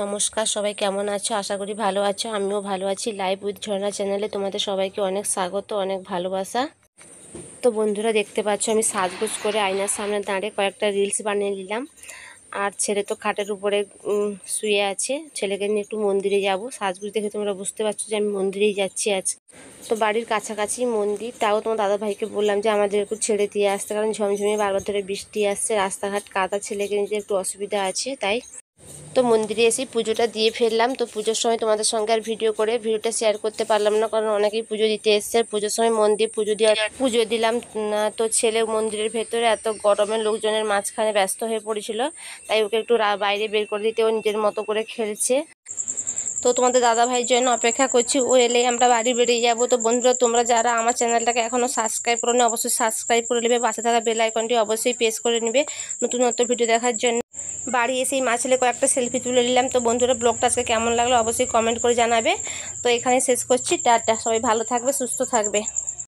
নমস্কার, সবাই কেমন আছো? আশা করি ভালো আছো। আমিও ভালো আছি। লাইভ উইথ ঝর্ণা চ্যানেলে তোমাদের সবাইকে অনেক স্বাগত, অনেক ভালোবাসা। তো বন্ধুরা, দেখতে পাচ্ছ আমি সাজগোজ করে আয়নার সামনে দাঁড়িয়ে কয়েকটা রিলস বানিয়ে নিলাম। আর ছেলে তো খাটের উপরে শুয়ে আছে। ছেলেকে নিয়ে একটু মন্দিরে যাব। সাজগোজ দেখে তোমরা বুঝতে পারছো যে আমি মন্দিরেই যাচ্ছি আজ। তো বাড়ির কাছাকাছি মন্দির, তাও তোমার দাদাভাইকে বললাম যে আমাদের একটু ছেড়ে দিয়ে আসতে, কারণ ঝমঝমিয়ে বারবার ধরে বৃষ্টি আসছে, রাস্তাঘাট কাদা, ছেলেকে নিতে একটু অসুবিধা আছে। তাই তো মন্দিরে এসে পুজোটা দিয়ে ফেললাম। তো পুজোর সময় তোমাদের সঙ্গে আর ভিডিওটা শেয়ার করতে পারলাম না, কারণ অনেকেই পুজো দিতে এসছে। পুজোর সময় মন্দির পুজো দিলাম না। তো ছেলে মন্দিরের ভেতরে এত গরমে লোকজনের মাঝখানে ব্যস্ত হয়ে পড়েছিল, তাই ওকে একটু বাইরে বের করে দিতে ও নিজের মতো করে খেলছে। তো তোমাদের দাদা ভাইয়ের জন্য অপেক্ষা করছি, ও এলেই আমরা বাড়ি বেরিয়ে যাব। তো বন্ধুরা, তোমরা যারা আমার চ্যানেলটাকে এখনও সাবস্ক্রাইব করো নি, অবশ্যই সাবস্ক্রাইব করে নেবে। পাশে থাকা বেল আইকনটি অবশ্যই প্রেস করে নেবে নতুন নতুন ভিডিও দেখার জন্য। বাড়ি এসেই মা ছেলে কয়েকটা সেলফি তুলে নিলাম। তো বন্ধুরা, ব্লগটা আজকে কেমন লাগলো অবশ্যই কমেন্ট করে জানাবে। তো এখানে শেষ করছি। টাটা, সবাই ভালো থাকবে, সুস্থ থাকবে।